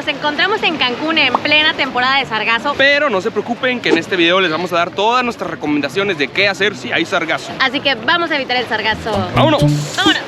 nos encontramos en Cancún en plena temporada de sargazo. Pero no se preocupen que en este video les vamos a dar todas nuestras recomendaciones de qué hacer si hay sargazo. Así que vamos a evitar el sargazo. ¡Vámonos! ¡Vámonos!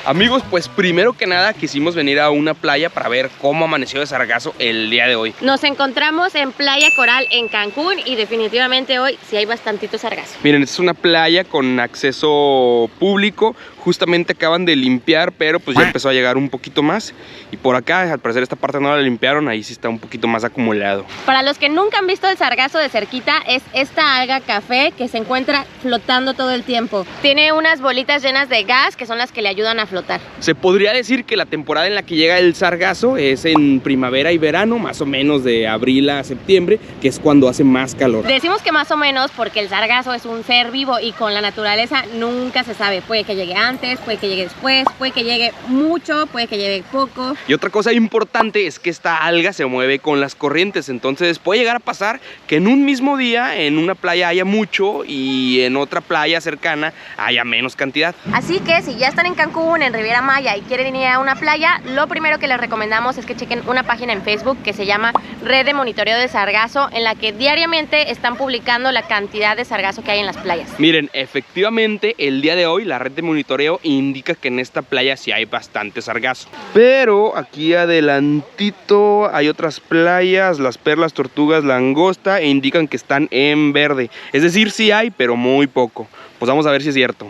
Amigos, pues primero que nada quisimos venir a una playa para ver cómo amaneció de sargazo el día de hoy. Nos encontramos en Playa Coral en Cancún y definitivamente hoy sí hay bastantito sargazo. Miren, esta es una playa con acceso público. Justamente acaban de limpiar, pero pues ya empezó a llegar un poquito más. Y por acá, al parecer esta parte no la limpiaron, ahí sí está un poquito más acumulado. Para los que nunca han visto el sargazo de cerquita, es esta alga café que se encuentra flotando todo el tiempo. Tiene unas bolitas llenas de gas que son las que le ayudan a flotar. Se podría decir que la temporada en la que llega el sargazo es en primavera y verano, más o menos de abril a septiembre, que es cuando hace más calor. Decimos que más o menos porque el sargazo es un ser vivo y con la naturaleza nunca se sabe. Puede que llegue antes, puede que llegue después, puede que llegue mucho, puede que llegue poco. Y otra cosa importante es que esta alga se mueve con las corrientes, entonces puede llegar a pasar que en un mismo día en una playa haya mucho y en otra playa cercana haya menos cantidad. Así que si ya están en Cancún, en Riviera Maya y quieren ir a una playa, lo primero que les recomendamos es que chequen una página en Facebook que se llama Red de Monitoreo de Sargazo, en la que diariamente están publicando la cantidad de sargazo que hay en las playas. Miren, efectivamente el día de hoy la red de monitoreo indica que en esta playa sí hay bastante sargazo. Pero aquí adelantito hay otras playas, Las Perlas, Tortugas, Langosta, e indican que están en verde. Es decir, sí hay, pero muy poco. Pues vamos a ver si es cierto.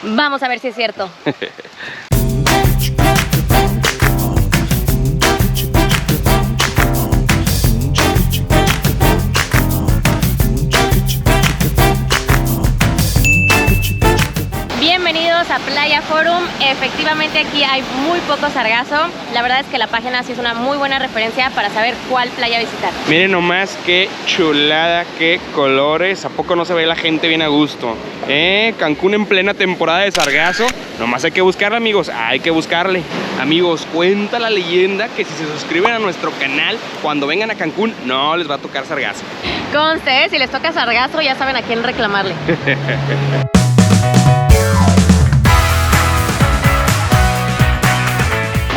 Vamos a ver si es cierto. Bienvenidos a Playa Forum. Efectivamente aquí hay muy poco sargazo. La verdad es que la página sí es una muy buena referencia para saber cuál playa visitar. Miren nomás qué chulada, qué colores. ¿A poco no se ve la gente bien a gusto? Cancún en plena temporada de sargazo. Nomás hay que buscarle, amigos, hay que buscarle. Amigos, cuenta la leyenda que si se suscriben a nuestro canal, cuando vengan a Cancún no les va a tocar sargazo. Conste, si les toca sargazo ya saben a quién reclamarle.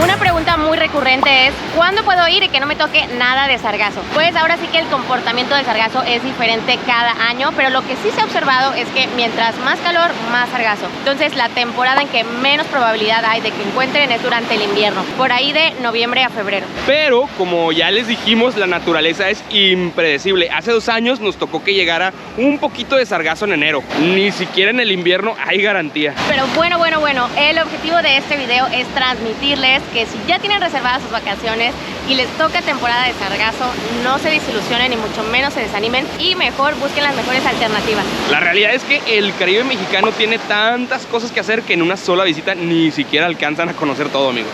Una pregunta muy recurrente es ¿cuándo puedo ir y que no me toque nada de sargazo? Pues ahora sí que el comportamiento del sargazo es diferente cada año, pero lo que sí se ha observado es que mientras más calor, más sargazo. Entonces la temporada en que menos probabilidad hay de que encuentren es durante el invierno, por ahí de noviembre a febrero. Pero como ya les dijimos, la naturaleza es impredecible. Hace 2 años nos tocó que llegara un poquito de sargazo en enero. Ni siquiera en el invierno hay garantía. Pero bueno, el objetivo de este video es transmitirles que si ya tienen reservadas sus vacaciones y les toca temporada de sargazo, no se desilusionen ni mucho menos se desanimen y mejor busquen las mejores alternativas. La realidad es que el Caribe mexicano tiene tantas cosas que hacer que en una sola visita ni siquiera alcanzan a conocer todo, amigos.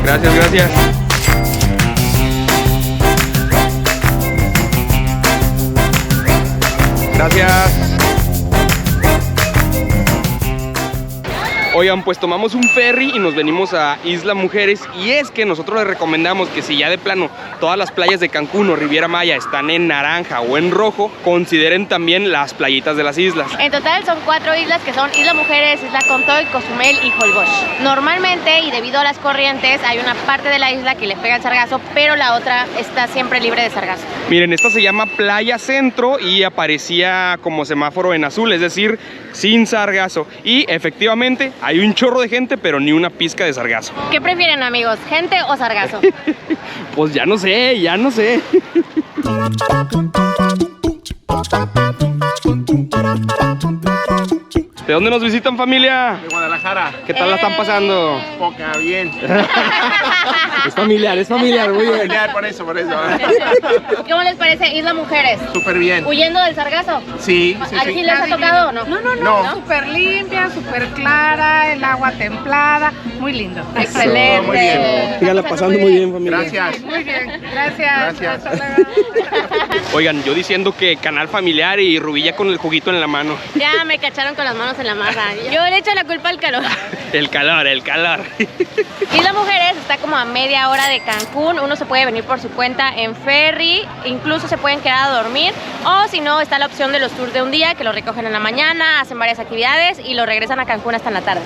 Gracias, gracias. Gracias. Oigan, pues tomamos un ferry y nos venimos a Isla Mujeres. Y es que nosotros les recomendamos que si ya de plano todas las playas de Cancún o Riviera Maya están en naranja o en rojo, consideren también las playitas de las islas. En total son 4 islas que son Isla Mujeres, Isla Contoy, Cozumel y Holbox. Normalmente y debido a las corrientes hay una parte de la isla que le pega el sargazo, pero la otra está siempre libre de sargazo. Miren, esta se llama Playa Centro y aparecía como semáforo en azul, es decir, sin sargazo. Y efectivamente hay un chorro de gente, pero ni una pizca de sargazo. ¿Qué prefieren, amigos? ¿Gente o sargazo? Pues ya no sé, ya no sé. ¿De dónde nos visitan, familia? De Guadalajara. ¿Qué tal la están pasando? Poca, bien. Es familiar, muy bien. Familiar, por eso. ¿Cómo les parece Isla Mujeres? Súper bien. ¿Huyendo del sargazo? Sí, sí, ¿Aquí sí. les ha tocado o no? No. Súper limpia, súper clara, el agua templada, muy lindo. Excelente. Muy bien. Síganla pasando muy bien, familia. Gracias. Muy bien, gracias. Gracias. Hasta luego. Oigan, yo diciendo que canal familiar y Rubilla con el juguito en la mano. Ya me cacharon con las manos en la masa. Yo le echo la culpa al calor. El calor, el calor. Isla Mujeres está como a media hora de Cancún. Uno se puede venir por su cuenta en ferry, incluso se pueden quedar a dormir, o si no, está la opción de los tours de un día que lo recogen en la mañana, hacen varias actividades y lo regresan a Cancún hasta en la tarde.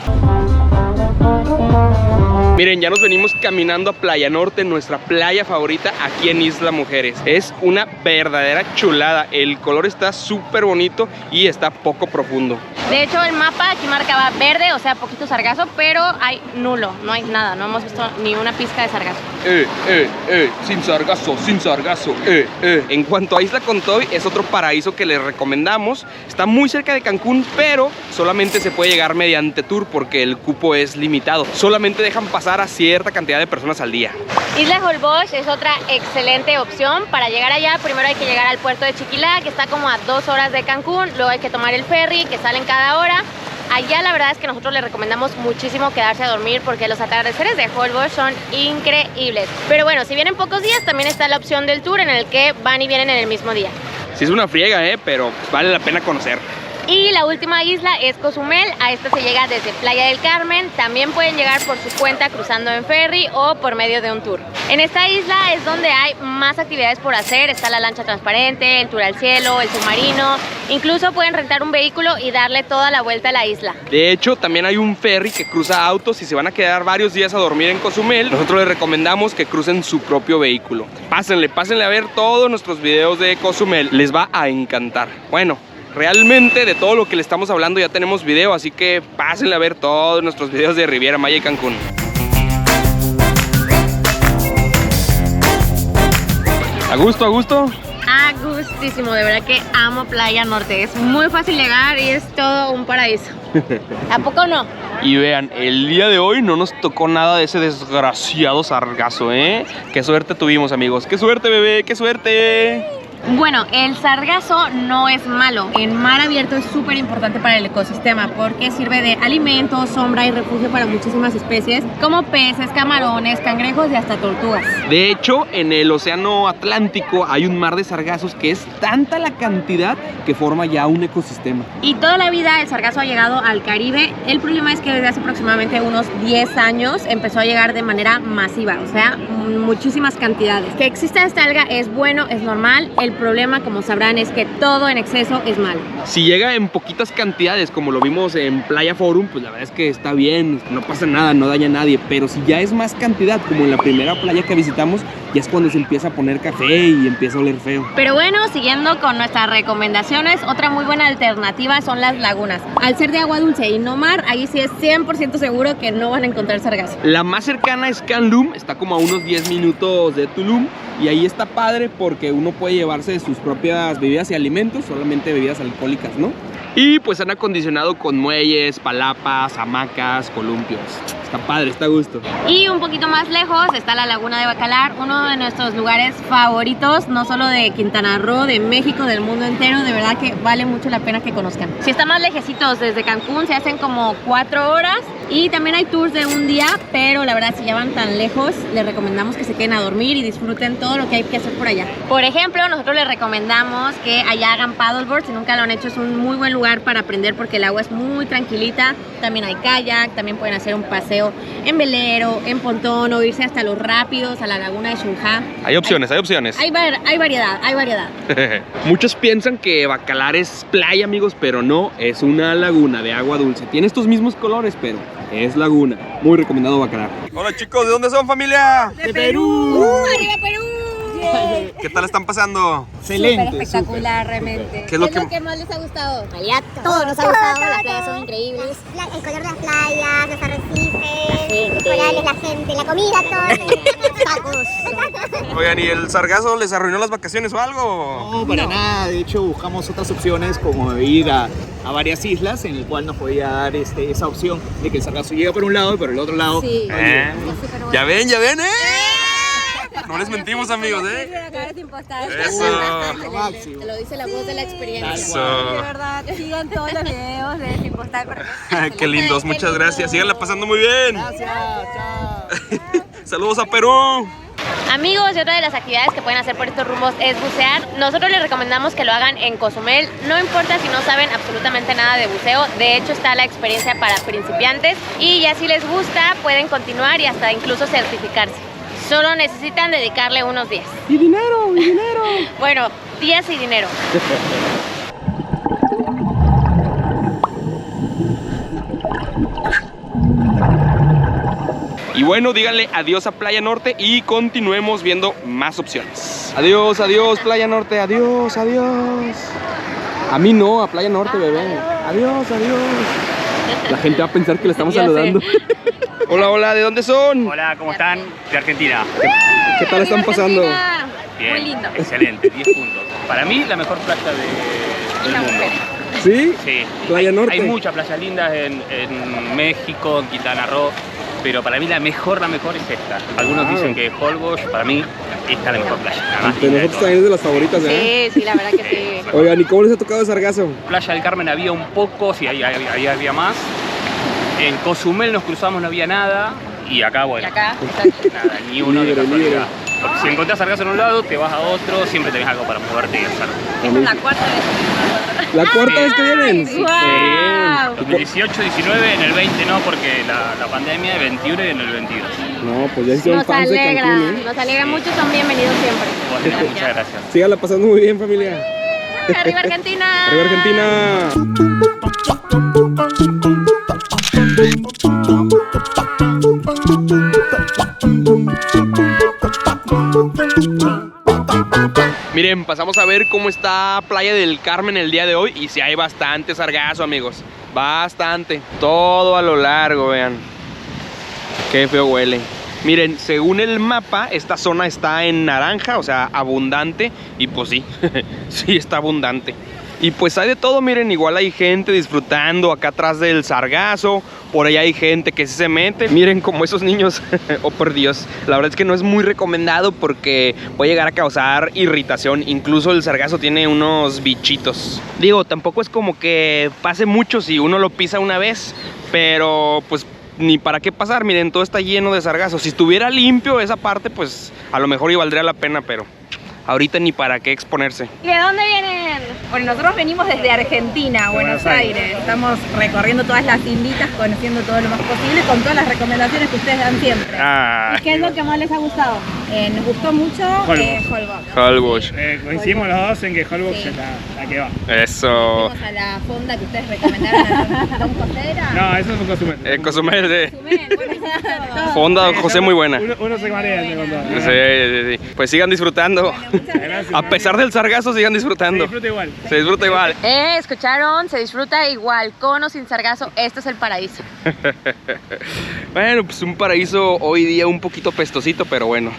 Miren, ya nos venimos caminando a Playa Norte, nuestra playa favorita aquí en Isla Mujeres. Es una verdadera chulada, el color está súper bonito y está poco profundo. De hecho, el mapa aquí marcaba verde, o sea, poquito sargazo, pero hay nulo, no hay nada, no hemos visto ni una pizca de sargazo. Sin sargazo, sin sargazo, En cuanto a Isla Contoy, es otro paraíso que les recomendamos. Está muy cerca de Cancún, pero solamente se puede llegar mediante tour porque el cupo es limitado. Solamente dejan pasar a cierta cantidad de personas al día. Isla Holbox es otra excelente opción. Para llegar allá, primero hay que llegar al puerto de Chiquilá, que está como a 2 horas de Cancún. Luego hay que tomar el ferry, que salen cada hora. Allá la verdad es que nosotros les recomendamos muchísimo quedarse a dormir porque los atardeceres de Holbox son increíbles. Pero bueno, si vienen pocos días, también está la opción del tour en el que van y vienen en el mismo día. Sí es una friega, pero vale la pena conocer. Y la última isla es Cozumel. A esta se llega desde Playa del Carmen. También pueden llegar por su cuenta cruzando en ferry o por medio de un tour. En esta isla es donde hay más actividades por hacer. Está la lancha transparente, el tour al cielo, el submarino. Incluso pueden rentar un vehículo y darle toda la vuelta a la isla. De hecho, también hay un ferry que cruza autos. Si se van a quedar varios días a dormir en Cozumel, nosotros les recomendamos que crucen su propio vehículo. Pásenle a ver todos nuestros videos de Cozumel. Les va a encantar. Bueno, realmente de todo lo que le estamos hablando ya tenemos video, así que pásenle a ver todos nuestros videos de Riviera Maya y Cancún. ¿A gusto, a gusto? A gustísimo, de verdad que amo Playa Norte. Es muy fácil llegar y es todo un paraíso. ¿A poco no? Y vean, el día de hoy no nos tocó nada de ese desgraciado sargazo, Qué suerte tuvimos, amigos. ¡Qué suerte, bebé! ¡Qué suerte! Bueno, el sargazo no es malo. En mar abierto es súper importante para el ecosistema porque sirve de alimento, sombra y refugio para muchísimas especies como peces, camarones, cangrejos y hasta tortugas. De hecho, en el océano Atlántico hay un mar de sargazos que es tanta la cantidad que forma ya un ecosistema. Y toda la vida el sargazo ha llegado al Caribe. El problema es que desde hace aproximadamente unos 10 años empezó a llegar de manera masiva, o sea, muchísimas cantidades. Que exista esta alga es bueno, es normal. El problema, como sabrán, es que todo en exceso es malo. Si llega en poquitas cantidades, como lo vimos en Playa Forum, pues la verdad es que está bien, no pasa nada, no daña a nadie. Pero si ya es más cantidad, como en la primera playa que visitamos, ya es cuando se empieza a poner café y empieza a oler feo. Pero bueno, siguiendo con nuestras recomendaciones, otra muy buena alternativa son las lagunas. Al ser de agua dulce y no mar, ahí sí es 100% seguro que no van a encontrar sargazo. La más cercana es Cancún, está como a unos 10 minutos de Tulum. Y ahí está padre porque uno puede llevarse sus propias bebidas y alimentos, solamente bebidas alcohólicas, ¿no? Y pues han acondicionado con muelles, palapas, hamacas, columpios. Está padre, está a gusto. Y un poquito más lejos está la Laguna de Bacalar, uno de nuestros lugares favoritos, no solo de Quintana Roo, de México, del mundo entero. De verdad que vale mucho la pena que conozcan. Si están más lejecitos desde Cancún, se hacen como 4 horas. Y también hay tours de un día, pero la verdad, si ya van tan lejos, les recomendamos que se queden a dormir y disfruten todo lo que hay que hacer por allá. Por ejemplo, nosotros les recomendamos que allá hagan paddleboard. Si nunca lo han hecho, es un muy buen lugar para aprender porque el agua es muy tranquilita. También hay kayak, también pueden hacer un paseo en velero, en pontón o irse hasta los rápidos, a la laguna de Xunja. Hay opciones, hay opciones. Hay variedad, hay variedad. Muchos piensan que Bacalar es playa, amigos, pero no, es una laguna de agua dulce. Tiene estos mismos colores, pero es laguna. Muy recomendado Bacalar. Hola chicos, ¿de dónde son, familia? ¡De Perú! ¡Arriba Perú! ¿Qué tal están pasando? Excelente, súper espectacular, realmente. ¿Qué es lo que más les ha gustado? Todo nos ha gustado, las playas son increíbles. El color de las playas, los arrecifes, los corales, la gente, la comida, todo. Tacos. Oigan, ¿y el sargazo les arruinó las vacaciones o algo? No, para nada. De hecho, buscamos otras opciones como ir a varias islas en el cual nos podía dar esa opción de que el sargazo llega por un lado y por el otro lado. Sí. ¿Ya ven, No les mentimos, amigos, Eso. Lo máximo. Te lo dice la voz de la experiencia. Eso. De verdad, sigan todos los videos de Sin Postal. Qué lindos, muchas gracias. Síganla pasando muy bien. Gracias, chao. Saludos a Perú. Amigos, y otra de las actividades que pueden hacer por estos rumbos es bucear. Nosotros les recomendamos que lo hagan en Cozumel. No importa si no saben absolutamente nada de buceo. De hecho, está la experiencia para principiantes. Y ya si les gusta, pueden continuar y hasta incluso certificarse. Solo necesitan dedicarle unos días. ¡Y dinero! ¡Y dinero! Bueno, días y dinero. Y bueno, díganle adiós a Playa Norte y continuemos viendo más opciones. Adiós, adiós, Playa Norte, adiós, adiós. A mí no, a Playa Norte, bebé. Adiós, adiós. La gente va a pensar que le estamos saludando. Hola, hola, ¿de dónde son? Hola, ¿cómo están? De Argentina. ¿Qué tal están pasando? Bien, Muy lindo. excelente, 10 puntos. Para mí, la mejor playa del mundo. ¿Sí? Sí. Playa Norte. Hay muchas playas lindas en México, en Quintana Roo, pero para mí la mejor es esta. Algunos dicen que Holbox, para mí, esta es la mejor playa. La más De linda de nosotros todas. también es de las favoritas, ¿eh? Sí, la verdad que sí. Oigan, ¿y cómo les ha tocado el sargazo? Playa del Carmen había un poco, sí, ahí había más. En Cozumel nos cruzamos, no había nada. Y acá, bueno, Y acá, nada, ni uno de Libre, casualidad. libre. Porque si encontrás sargazo en un lado, te vas a otro, siempre tenés algo para moverte y hacer. esta es la cuarta vez. ¿La cuarta vez que vienen? ¡Wow! 2018, 19, en el 20 no, porque la pandemia, el 21 y en el 22. No, pues ya hicieron Nos fans de alegra, Cancún, ¿eh? nos alegra mucho, son bienvenidos siempre. Bueno, muchas gracias. Síganla pasando muy bien, familia. ¡Arriba Argentina! ¡Arriba Argentina! Miren, pasamos a ver cómo está Playa del Carmen el día de hoy. Y si hay bastante sargazo, amigos. Bastante. Todo a lo largo, vean. Qué feo huele. Miren, según el mapa, esta zona está en naranja, o sea, abundante. Y pues sí, sí está abundante. Y pues hay de todo, miren, igual hay gente disfrutando acá atrás del sargazo. Por ahí hay gente que sí se mete. Miren como esos niños, oh por Dios. La verdad es que no es muy recomendado porque puede llegar a causar irritación. Incluso el sargazo tiene unos bichitos. Digo, tampoco es como que pase mucho si uno lo pisa una vez. Pero pues ni para qué pasar, miren, todo está lleno de sargazo. Si estuviera limpio esa parte, pues a lo mejor y valdría la pena, pero ahorita ni para qué exponerse. ¿Y de dónde vienen? Bueno, nosotros venimos desde Argentina, Buenos Aires. Estamos recorriendo todas las islitas, conociendo todo lo más posible, con todas las recomendaciones que ustedes dan siempre. Ah, ¿Qué es lo que más les ha gustado? Nos gustó mucho Holbox. Holbox. Coincidimos los dos en que Holbox Sí. es la que va. Eso. Fuimos a la fonda que ustedes recomendaron a Don Cosera. No, eso es un Cozumel. Cozumel, Todo. Fonda José muy buena. Uno se marea de contar. Sí, sí, sí. Pues sigan disfrutando. Muchas gracias. A pesar del sargazo, sigan Se disfrutando. disfruta igual. Se disfruta igual. ¿Escucharon? Se disfruta igual, con o sin sargazo. Este es el paraíso. Bueno, pues un paraíso hoy día un poquito pestosito, pero bueno.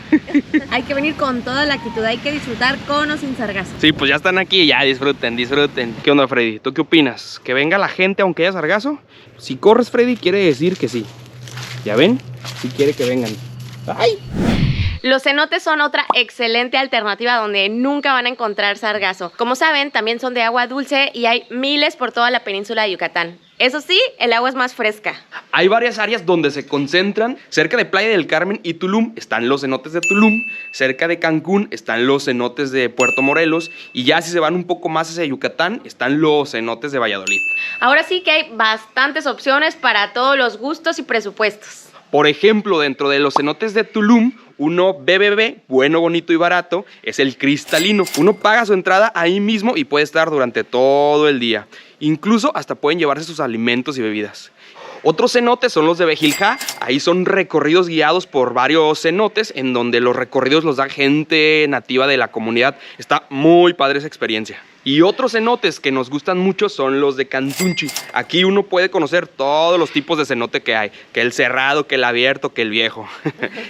Hay que venir con toda la actitud, hay que disfrutar con o sin sargazo. Sí, pues ya están aquí, ya disfruten, disfruten. ¿Qué onda, Freddy? ¿Tú qué opinas? ¿Que venga la gente aunque haya sargazo? Si corres, Freddy, quiere decir que sí. ¿Ya ven? Si quiere que vengan. ¡Ay! Los cenotes son otra excelente alternativa donde nunca van a encontrar sargazo. Como saben, también son de agua dulce y hay miles por toda la península de Yucatán. Eso sí, el agua es más fresca. Hay varias áreas donde se concentran. Cerca de Playa del Carmen y Tulum están los cenotes de Tulum. Cerca de Cancún están los cenotes de Puerto Morelos. Y ya si se van un poco más hacia Yucatán, están los cenotes de Valladolid. Ahora sí que hay bastantes opciones para todos los gustos y presupuestos. Por ejemplo, dentro de los cenotes de Tulum, uno BBB, bueno, bonito y barato, es el cristalino. Uno paga su entrada ahí mismo y puede estar durante todo el día. Incluso hasta pueden llevarse sus alimentos y bebidas. Otros cenotes son los de Bejilja. Ahí son recorridos guiados por varios cenotes, en donde los recorridos los da gente nativa de la comunidad. Está muy padre esa experiencia. Y otros cenotes que nos gustan mucho son los de Cantunchi. Aquí uno puede conocer todos los tipos de cenote que hay. Que el cerrado, que el abierto, que el viejo.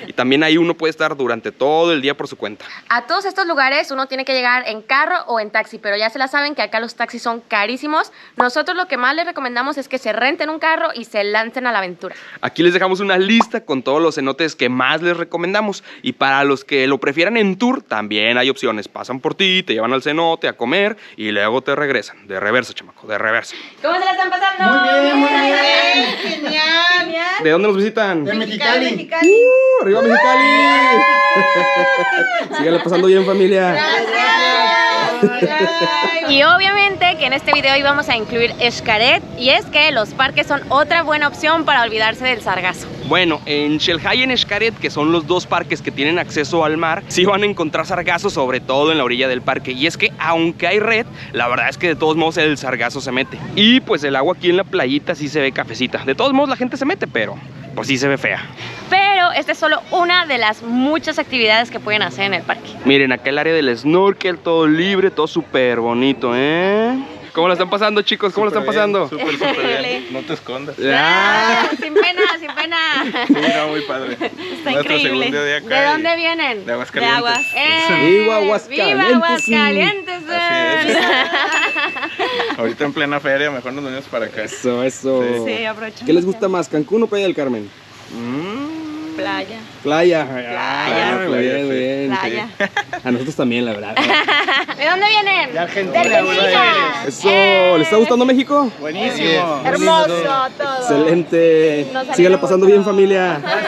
Y también ahí uno puede estar durante todo el día por su cuenta. A todos estos lugares uno tiene que llegar en carro o en taxi, pero ya se la saben que acá los taxis son carísimos. Nosotros lo que más les recomendamos es que se renten un carro y se lancen a la aventura. Aquí les dejamos una lista con todos los cenotes que más les recomendamos. Y para los que lo prefieran en tour, también hay opciones. Pasan por ti, te llevan al cenote a comer y luego te regresan. De reversa, chamaco, de reversa. ¿Cómo se la están pasando? Muy bien. ¿De dónde nos visitan? De Mexicali. ¡Arriba Mexicali! Síganla pasando bien, familia. Y obviamente que en este video íbamos a incluir Xcaret, y es que los parques son otra buena opción para olvidarse del sargazo. Bueno, en Xel-Há y en Xcaret, que son los dos parques que tienen acceso al mar, sí van a encontrar sargazo, sobre todo en la orilla del parque. Y es que aunque hay red, la verdad es que de todos modos el sargazo se mete. Y pues el agua aquí en la playita sí se ve cafecita. De todos modos la gente se mete, pero pues sí se ve fea. Pero esta es solo una de las muchas actividades que pueden hacer en el parque. Miren, acá el área del snorkel, todo libre, todo súper bonito, ¿eh? ¿Cómo la están pasando, chicos? ¿Cómo la están pasando? Súper bien. No te escondas. Sin pena, sin pena. Sí, no, muy padre. Está Nuestro increíble. segundo día acá. ¿De dónde vienen? De Aguascalientes. De Aguas. ¡Viva Aguascalientes! ¡Viva Aguascalientes! Así es. Ahorita en plena feria, mejor nos venimos para acá. Eso, eso. Sí, aprovechamos. ¿Qué les gusta más, Cancún o Playa del Carmen? Playa. Playa. Playa. Muy bien, muy bien. Playa. A nosotros también, la verdad. ¿De dónde vienen? De Argentina, De Argentina. Eso, ¿les está gustando México? Buenísimo. Hermoso todo. Excelente. Nos Síganla alegra pasando mucho. bien, familia. Saludos.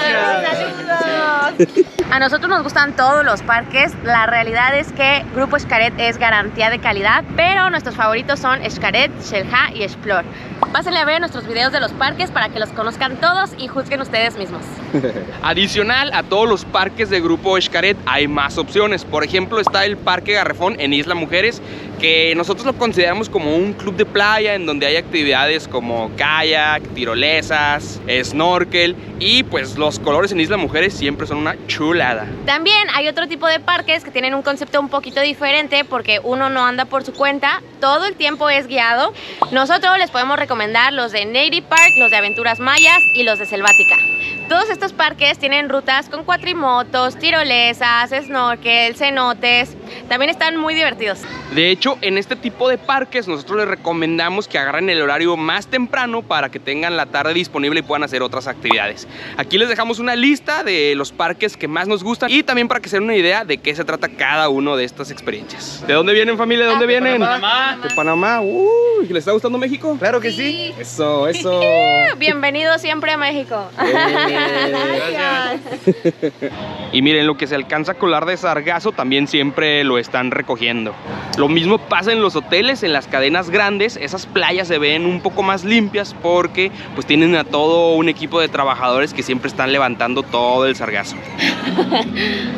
A nosotros nos gustan todos los parques. La realidad es que Grupo Xcaret es garantía de calidad, pero nuestros favoritos son Xcaret, Xel-Há y Explore. Pásenle a ver nuestros videos de los parques para que los conozcan todos y juzguen ustedes mismos. Adicional a todos los parques de Grupo Xcaret hay más opciones. Por ejemplo, está el Parque Garrafón en Isla Mujeres, que nosotros lo consideramos como un club de playa en donde hay actividades como kayak, tirolesas, snorkel, y pues los colores en Isla Mujeres siempre son una chulada. También hay otro tipo de parques que tienen un concepto un poquito diferente, porque uno no anda por su cuenta, todo el tiempo es guiado. Nosotros les podemos recomendar los de Native Park, los de Aventuras Mayas y los de Selvática. Todos estos parques tienen rutas con cuatrimotos, tirolesas, snorkel, cenotes. También están muy divertidos. De hecho, en este tipo de parques nosotros les recomendamos que agarren el horario más temprano para que tengan la tarde disponible y puedan hacer otras actividades. Aquí les dejamos una lista de los parques que más nos gustan y también para que se den una idea de qué se trata cada uno de estas experiencias. ¿De dónde vienen, familia? ¿De dónde vienen? Panamá. De Panamá. ¿Les está gustando México? Claro que sí. Eso, eso. Bienvenido siempre a México. Y miren, lo que se alcanza a colar de sargazo también siempre lo están recogiendo. Lo mismo pasa en los hoteles, en las cadenas grandes. Esas playas se ven un poco más limpias porque pues tienen a todo un equipo de trabajadores que siempre están levantando todo el sargazo.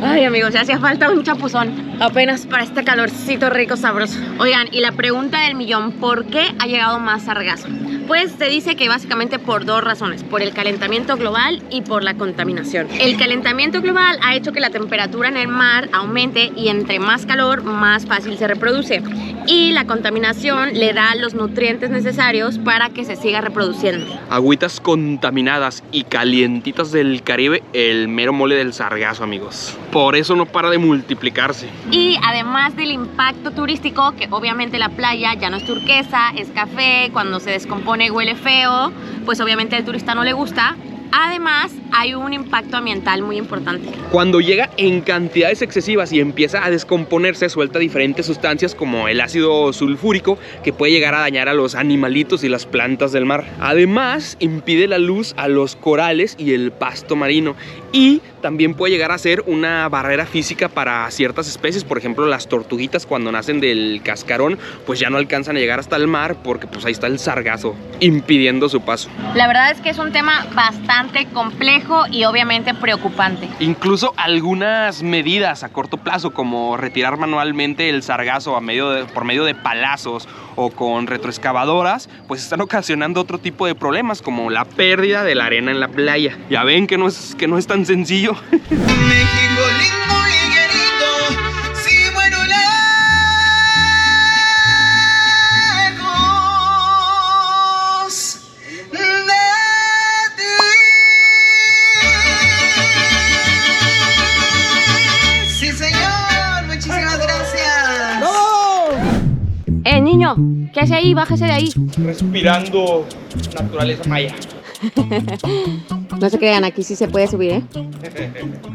Ay, amigos, ya hacía falta un chapuzón apenas para este calorcito rico, sabroso. Oigan, y la pregunta del millón, ¿por qué ha llegado más sargazo? Pues se dice que básicamente por dos razones: por el calentamiento global y por la contaminación. El calentamiento global ha hecho que la temperatura en el mar aumente y entre más calor, más fácil se reproduce. Y la contaminación le da los nutrientes necesarios para que se siga reproduciendo. Agüitas contaminadas y calientitas del Caribe, el mero mole del sargazo, amigos. Por eso no para de multiplicarse. Y además del impacto turístico, que obviamente la playa ya no es turquesa, es café, cuando se descompone huele feo, pues obviamente al turista no le gusta. Además, hay un impacto ambiental muy importante. Cuando llega en cantidades excesivas y empieza a descomponerse, suelta diferentes sustancias como el ácido sulfúrico, que puede llegar a dañar a los animalitos y las plantas del mar. Además, impide la luz a los corales y el pasto marino. Y también puede llegar a ser una barrera física para ciertas especies. Por ejemplo, las tortuguitas, cuando nacen del cascarón, pues ya no alcanzan a llegar hasta el mar porque pues ahí está el sargazo impidiendo su paso. La verdad es que es un tema bastante complejo y obviamente preocupante. Incluso algunas medidas a corto plazo, como retirar manualmente el sargazo por medio de palazos o con retroexcavadoras, pues están ocasionando otro tipo de problemas, como la pérdida de la arena en la playa. Ya ven que no es tan sencillo. México lindo y querido, sí, bueno, lejos de ti. Sí, señor, muchísimas gracias. Niño, ¿qué hace ahí? Bájese de ahí. Respirando naturaleza maya. No se crean, aquí sí se puede subir, ¿eh?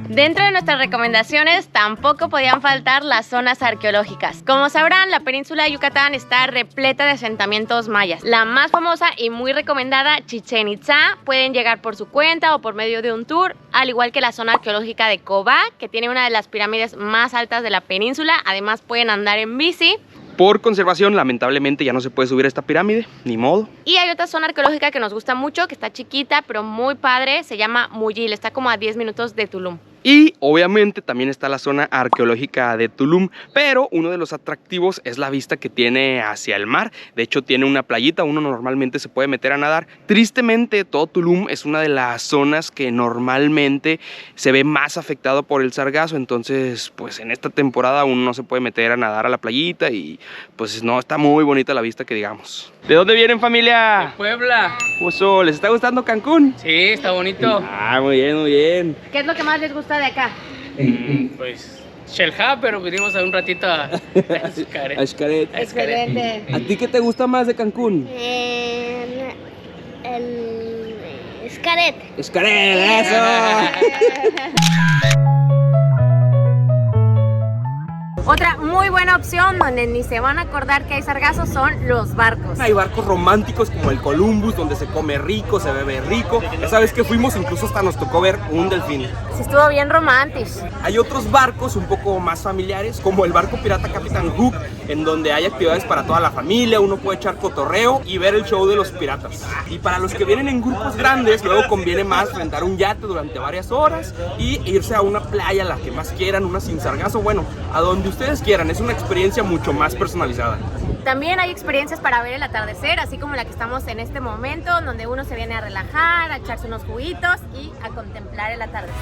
Dentro de nuestras recomendaciones tampoco podían faltar las zonas arqueológicas. Como sabrán, la península de Yucatán está repleta de asentamientos mayas. La más famosa y muy recomendada, Chichén Itzá, pueden llegar por su cuenta o por medio de un tour, al igual que la zona arqueológica de Cobá, que tiene una de las pirámides más altas de la península. Además pueden andar en bici. Por conservación, lamentablemente ya no se puede subir a esta pirámide, ni modo. Y hay otra zona arqueológica que nos gusta mucho, que está chiquita, pero muy padre, se llama Muyil, está como a 10 minutos de Tulum. Y obviamente también está la zona arqueológica de Tulum, pero uno de los atractivos es la vista que tiene hacia el mar. De hecho tiene una playita, uno normalmente se puede meter a nadar. Tristemente todo Tulum es una de las zonas que normalmente se ve más afectado por el sargazo, entonces pues en esta temporada uno no se puede meter a nadar a la playita y pues no, está muy bonita la vista que digamos. ¿De dónde vienen, familia? De Puebla. Oso, ¿les está gustando Cancún? Sí, está bonito. Ah, muy bien, muy bien. ¿Qué es lo que más les gusta de acá? Pues Xel-Há, pero vinimos a un ratito a Xcaret. A Xcaret. Excelente. ¿A ti qué te gusta más de Cancún? El Xcaret. Xcaret, eso. Otra muy buena opción donde ni se van a acordar que hay sargazo son los barcos. Hay barcos románticos como el Columbus, donde se come rico, se bebe rico. Esa vez que fuimos incluso hasta nos tocó ver un delfín. Sí, estuvo bien romántico. Hay otros barcos un poco más familiares, como el barco pirata Capitán Hook, en donde hay actividades para toda la familia, uno puede echar cotorreo y ver el show de los piratas. Y para los que vienen en grupos grandes, luego conviene más rentar un yate durante varias horas y irse a una playa, la que más quieran, una sin sargazo, bueno, a donde ustedes quieran. Es una experiencia mucho más personalizada. También hay experiencias para ver el atardecer, así como la que estamos en este momento, donde uno se viene a relajar, a echarse unos juguitos y a contemplar el atardecer.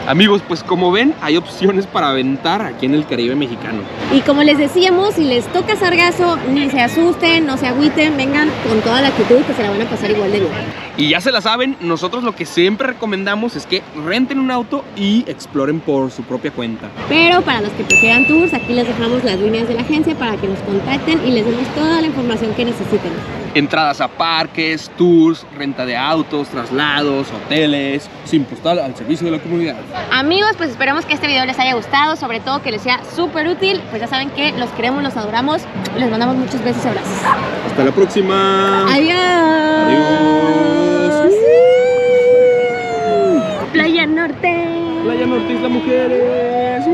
Amigos, pues como ven, hay opciones para aventar aquí en el Caribe mexicano. Y como les decíamos, si les toca sargazo, ni se asusten, no se agüiten, vengan con toda la actitud que se la van a pasar igual de bien. Y ya se la saben, nosotros lo que siempre recomendamos es que renten un auto y exploren por su propia cuenta. Pero para los que prefieran tours, aquí les dejamos las líneas de la agencia para que nos contacten y les demos toda la información que necesiten. Entradas a parques, tours, renta de autos, traslados, hoteles, sin postal al servicio de la comunidad. Amigos, pues esperamos que este video les haya gustado, sobre todo que les sea súper útil. Pues ya saben que los queremos, los adoramos y les mandamos muchos besos y abrazos. Hasta la próxima. Adiós. Adiós. Playa Norte. Playa Norte, Isla Mujeres.